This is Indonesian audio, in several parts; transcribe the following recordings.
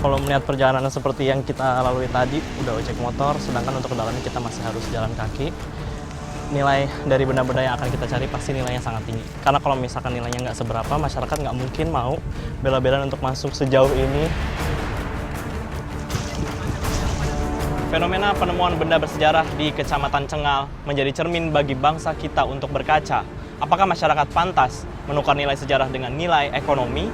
Kalau melihat perjalanan seperti yang kita lalui tadi, udah ojek motor, sedangkan untuk ke dalamnya kita masih harus jalan kaki. Nilai dari benda-benda yang akan kita cari pasti nilainya sangat tinggi. Karena kalau misalkan nilainya nggak seberapa, masyarakat nggak mungkin mau bela-belaan untuk masuk sejauh ini. Fenomena penemuan benda bersejarah di Kecamatan Cengal menjadi cermin bagi bangsa kita untuk berkaca. Apakah masyarakat pantas menukar nilai sejarah dengan nilai ekonomi?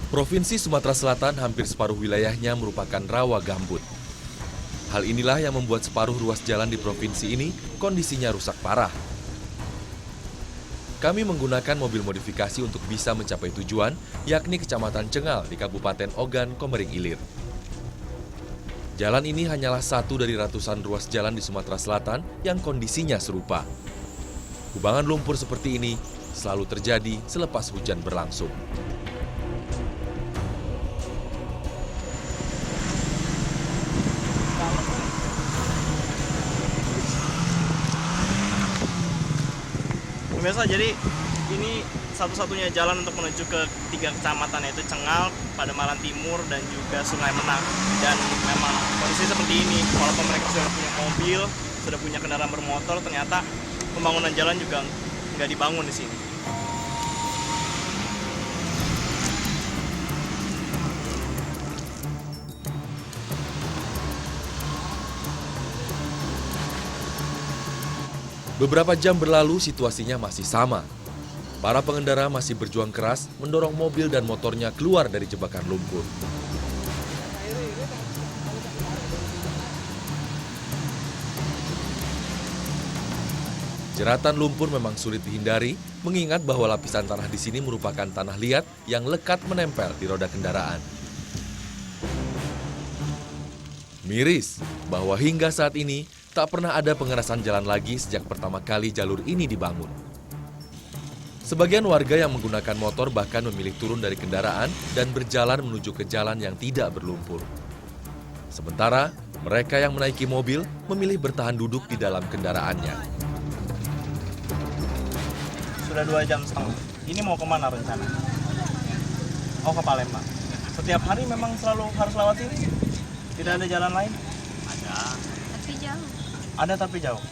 Provinsi Sumatera Selatan hampir separuh wilayahnya merupakan rawa gambut. Hal inilah yang membuat separuh ruas jalan di provinsi ini kondisinya rusak parah. Kami menggunakan mobil modifikasi untuk bisa mencapai tujuan, yakni Kecamatan Cengal di Kabupaten Ogan, Komering Ilir. Jalan ini hanyalah satu dari ratusan ruas jalan di Sumatera Selatan yang kondisinya serupa. Kubangan lumpur seperti ini selalu terjadi selepas hujan berlangsung. Pemirsa, jadi ini satu-satunya jalan untuk menuju ke 3 kecamatan, yaitu Cengal, Pademangan Timur, dan juga Sungai Menang. Dan memang kondisi seperti ini, walaupun mereka sudah punya mobil, sudah punya kendaraan bermotor, ternyata pembangunan jalan juga nggak dibangun di sini. Beberapa jam berlalu, situasinya masih sama. Para pengendara masih berjuang keras mendorong mobil dan motornya keluar dari jebakan lumpur. Jeratan lumpur memang sulit dihindari, mengingat bahwa lapisan tanah di sini merupakan tanah liat yang lekat menempel di roda kendaraan. Miris bahwa hingga saat ini tak pernah ada pengerasan jalan lagi sejak pertama kali jalur ini dibangun. Sebagian warga yang menggunakan motor bahkan memilih turun dari kendaraan dan berjalan menuju ke jalan yang tidak berlumpur. Sementara, mereka yang menaiki mobil memilih bertahan duduk di dalam kendaraannya. Sudah 2,5 jam. Ini mau kemana rencana? Oh, ke Palembang. Setiap hari memang selalu harus lewat sini? Tidak ada jalan lain? Ada. Tapi jauh. Ada tapi jauh.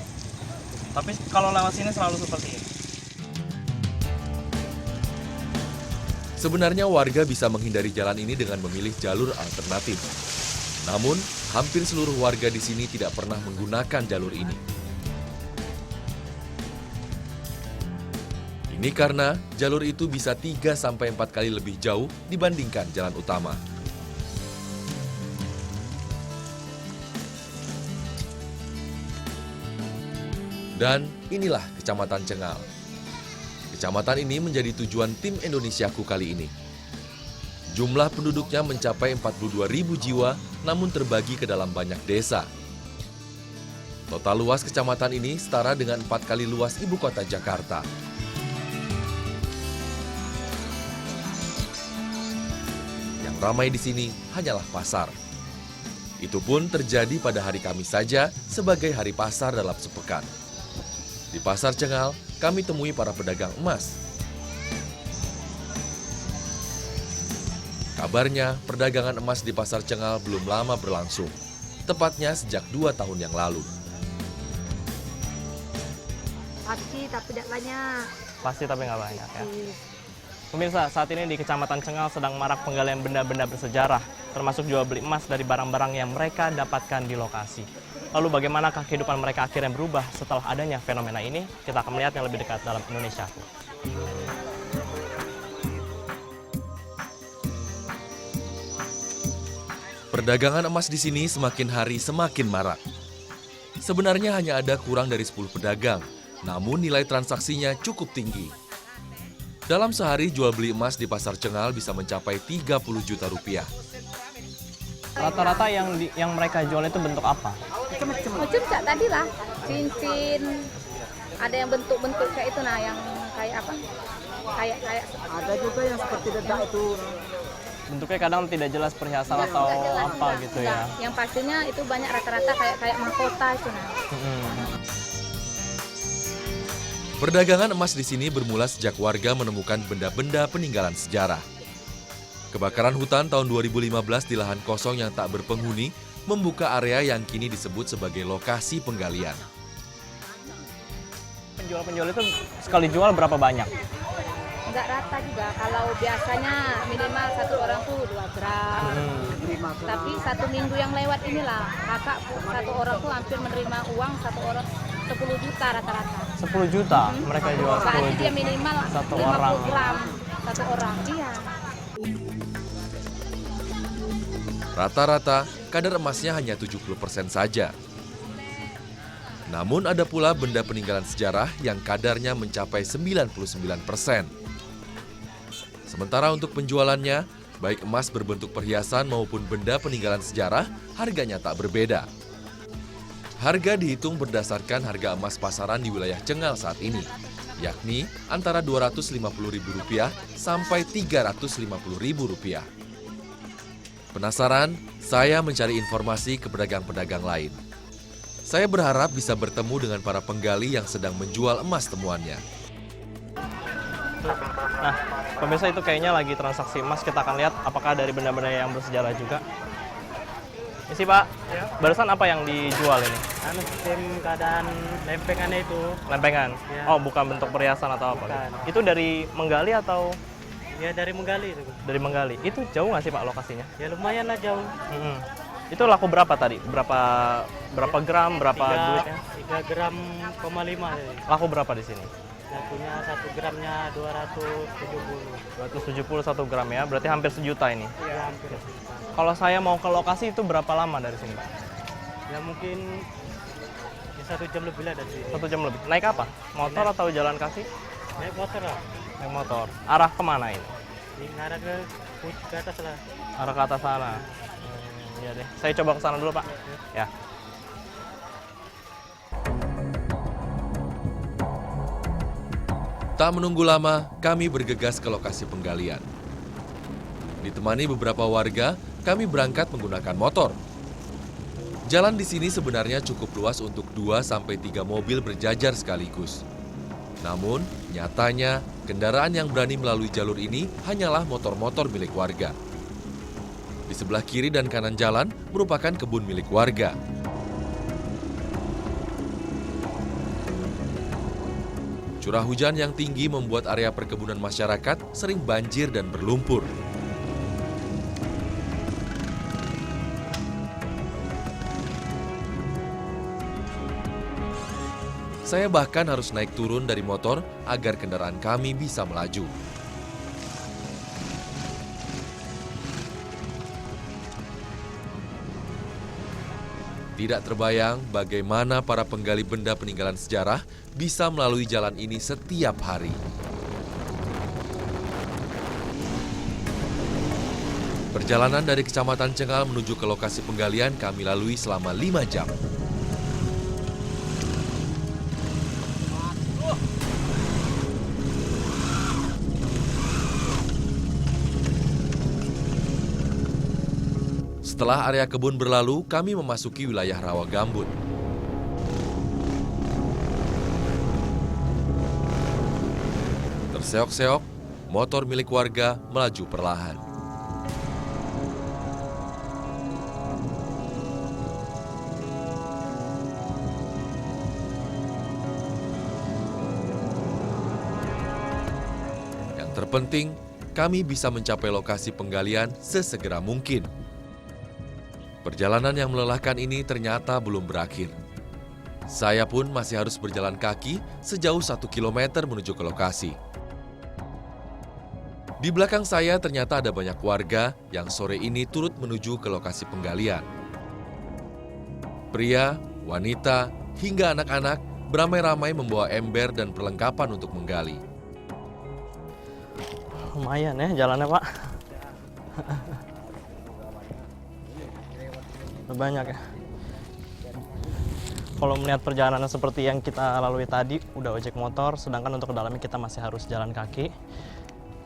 Tapi kalau lewat sini selalu seperti ini. Sebenarnya warga bisa menghindari jalan ini dengan memilih jalur alternatif. Namun, hampir seluruh warga di sini tidak pernah menggunakan jalur ini. Ini karena jalur itu bisa 3-4 kali lebih jauh dibandingkan jalan utama. Dan inilah Kecamatan Cengal. Kecamatan ini menjadi tujuan tim Indonesiaku kali ini. Jumlah penduduknya mencapai 42.000 jiwa, namun terbagi ke dalam banyak desa. Total luas kecamatan ini setara dengan 4 kali luas ibu kota Jakarta. Yang ramai di sini hanyalah pasar. Itu pun terjadi pada hari Kamis saja sebagai hari pasar dalam sepekan. Di Pasar Cengal, kami temui para pedagang emas. Kabarnya, perdagangan emas di Pasar Cengal belum lama berlangsung, tepatnya sejak 2 tahun yang lalu. Pasti tapi tidak banyak. Pasti tapi nggak banyak ya. Pemirsa, saat ini di Kecamatan Cengal sedang marak penggalian benda-benda bersejarah, termasuk jual beli emas dari barang-barang yang mereka dapatkan di lokasi. Lalu bagaimanakah kehidupan mereka akhirnya berubah setelah adanya fenomena ini? Kita akan melihat yang lebih dekat dalam Indonesia. Perdagangan emas di sini semakin hari semakin marak. Sebenarnya hanya ada kurang dari 10 pedagang, namun nilai transaksinya cukup tinggi. Dalam sehari jual beli emas di Pasar Cengal bisa mencapai 30 juta rupiah. Rata-rata yang mereka jual itu bentuk apa? Macam cak tadi lah, cincin. Ada yang bentuk-bentuk kayak itu nah, yang kayak apa? Kayak Ada juga yang seperti dedak itu. Bentuknya kadang tidak jelas perhiasan atau nggak jelas, apa nggak, gitu nggak. ya. Yang pastinya itu banyak rata-rata kayak mahkota itu nah. Perdagangan emas di sini bermula sejak warga menemukan benda-benda peninggalan sejarah. Kebakaran hutan tahun 2015 di lahan kosong yang tak berpenghuni membuka area yang kini disebut sebagai lokasi penggalian. Penjual-penjual itu sekali jual berapa banyak? Nggak rata juga. Kalau biasanya minimal satu orang tuh 2 gram. Tapi 1 minggu yang lewat inilah kakak satu orang tuh hampir menerima uang satu orang 10 juta rata-rata. 10 juta mereka jual 10 Berarti juta. dia minimal Satu 50 orang. gram satu orang. Iya. Rata-rata, kadar emasnya hanya 70% saja. Namun ada pula benda peninggalan sejarah yang kadarnya mencapai 99%. Sementara untuk penjualannya, baik emas berbentuk perhiasan maupun benda peninggalan sejarah, harganya tak berbeda. Harga dihitung berdasarkan harga emas pasaran di wilayah Cengal saat ini, yakni antara Rp250.000 sampai Rp350.000. Penasaran? Saya mencari informasi ke pedagang-pedagang lain. Saya berharap bisa bertemu dengan para penggali yang sedang menjual emas temuannya. Nah, pemirsa itu kayaknya lagi transaksi emas. Kita akan lihat apakah dari benda-benda yang bersejarah juga. Ini sih Pak, barusan apa yang dijual ini? Anu sistem keadaan lempengannya itu. Lempengan? Ya. Oh, bukan bentuk perhiasan atau apa? Bukan. Itu dari menggali atau Ya dari menggali itu. dari menggali? Itu jauh nggak sih Pak lokasinya? Ya lumayan lah jauh. Itu laku berapa tadi? Berapa gram, berapa duitnya? 3 gram, 5 tadi. Laku berapa di sini? Yang punya 1 gramnya 270. 270 1 gram ya, berarti hampir sejuta ini. Ya hampir. Kalau saya mau ke lokasi itu berapa lama dari sini Pak? Ya mungkin ya 1 jam lebih lah dari sini. 1 jam lebih. Naik apa? Motor atau jalan kaki? Naik motor lah. Naik motor. Arah kemana ini? Ini ngarah ke atas lah. Arah ke atas sana. Iya deh. Saya coba ke sana dulu Pak. Ya. Tak menunggu lama, kami bergegas ke lokasi penggalian. Ditemani beberapa warga, kami berangkat menggunakan motor. Jalan di sini sebenarnya cukup luas untuk 2-3 mobil berjajar sekaligus. Namun, nyatanya kendaraan yang berani melalui jalur ini hanyalah motor-motor milik warga. Di sebelah kiri dan kanan jalan merupakan kebun milik warga. Curah hujan yang tinggi membuat area perkebunan masyarakat sering banjir dan berlumpur. Saya bahkan harus naik turun dari motor agar kendaraan kami bisa melaju. Tidak terbayang bagaimana para penggali benda peninggalan sejarah bisa melalui jalan ini setiap hari. Perjalanan dari Kecamatan Cengal menuju ke lokasi penggalian kami lalui selama 5 jam. Setelah area kebun berlalu, kami memasuki wilayah rawa gambut. Terseok-seok, motor milik warga melaju perlahan. Yang terpenting, kami bisa mencapai lokasi penggalian sesegera mungkin. Perjalanan yang melelahkan ini ternyata belum berakhir. Saya pun masih harus berjalan kaki sejauh 1 kilometer menuju ke lokasi. Di belakang saya ternyata ada banyak warga yang sore ini turut menuju ke lokasi penggalian. Pria, wanita, hingga anak-anak beramai-ramai membawa ember dan perlengkapan untuk menggali. Lumayan ya jalannya Pak. banyak ya. Kalau melihat perjalanan seperti yang kita lalui tadi, udah ojek motor, sedangkan untuk ke dalamnya kita masih harus jalan kaki.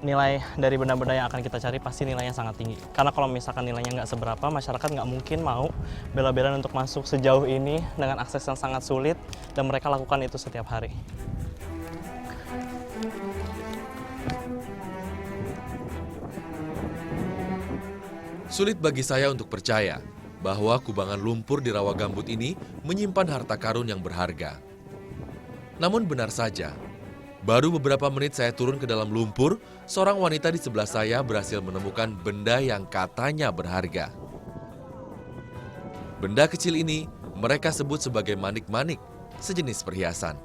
Nilai dari benda-benda yang akan kita cari pasti nilainya sangat tinggi. Karena kalau misalkan nilainya nggak seberapa, masyarakat nggak mungkin mau bela-belaan untuk masuk sejauh ini dengan akses yang sangat sulit, dan mereka lakukan itu setiap hari. Sulit bagi saya untuk percaya bahwa kubangan lumpur di rawa gambut ini menyimpan harta karun yang berharga. Namun benar saja, baru beberapa menit saya turun ke dalam lumpur, seorang wanita di sebelah saya berhasil menemukan benda yang katanya berharga. Benda kecil ini mereka sebut sebagai manik-manik, sejenis perhiasan.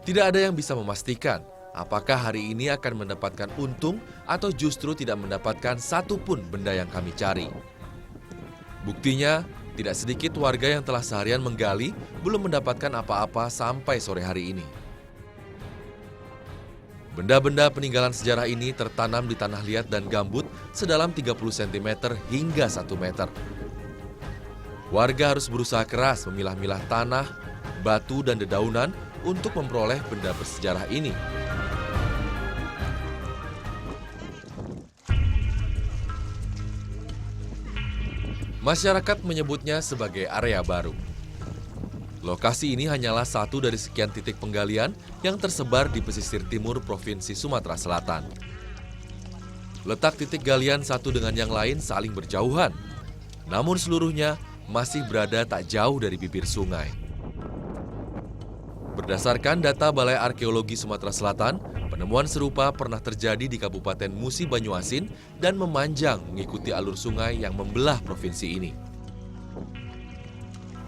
Tidak ada yang bisa memastikan apakah hari ini akan mendapatkan untung atau justru tidak mendapatkan satupun benda yang kami cari. Buktinya, tidak sedikit warga yang telah seharian menggali belum mendapatkan apa-apa sampai sore hari ini. Benda-benda peninggalan sejarah ini tertanam di tanah liat dan gambut sedalam 30 cm hingga 1 meter. Warga harus berusaha keras memilah-milah tanah, batu, dan dedaunan untuk memperoleh benda bersejarah ini. Masyarakat menyebutnya sebagai area baru. Lokasi ini hanyalah satu dari sekian titik penggalian yang tersebar di pesisir timur Provinsi Sumatera Selatan. Letak titik galian satu dengan yang lain saling berjauhan, namun seluruhnya masih berada tak jauh dari bibir sungai. Berdasarkan data Balai Arkeologi Sumatera Selatan, penemuan serupa pernah terjadi di Kabupaten Musi Banyuasin dan memanjang mengikuti alur sungai yang membelah provinsi ini.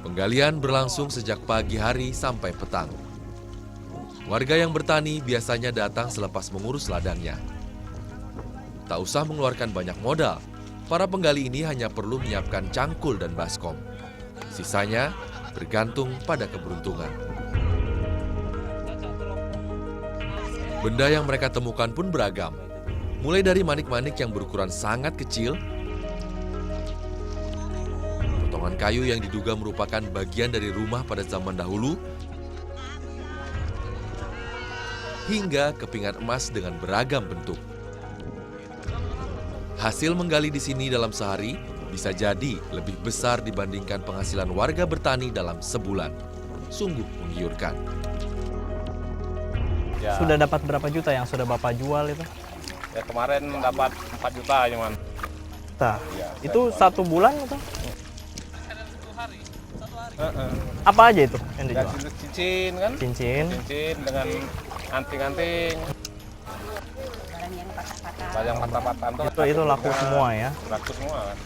Penggalian berlangsung sejak pagi hari sampai petang. Warga yang bertani biasanya datang selepas mengurus ladangnya. Tak usah mengeluarkan banyak modal, para penggali ini hanya perlu menyiapkan cangkul dan baskom. Sisanya bergantung pada keberuntungan. Benda yang mereka temukan pun beragam, mulai dari manik-manik yang berukuran sangat kecil, potongan kayu yang diduga merupakan bagian dari rumah pada zaman dahulu, hingga kepingan emas dengan beragam bentuk. Hasil menggali di sini dalam sehari bisa jadi lebih besar dibandingkan penghasilan warga bertani dalam sebulan. Sungguh menggiurkan. Ya. Sudah dapat berapa juta yang sudah Bapak jual itu? Ya kemarin dapat 4 juta cuman. Nah, ya, itu satu bulan atau? Apa aja itu yang dijual? Ya, cincin kan? Cincin dengan anting-anting. Barang yang patah-patah. Itu laku semua ya? Laku semua kan.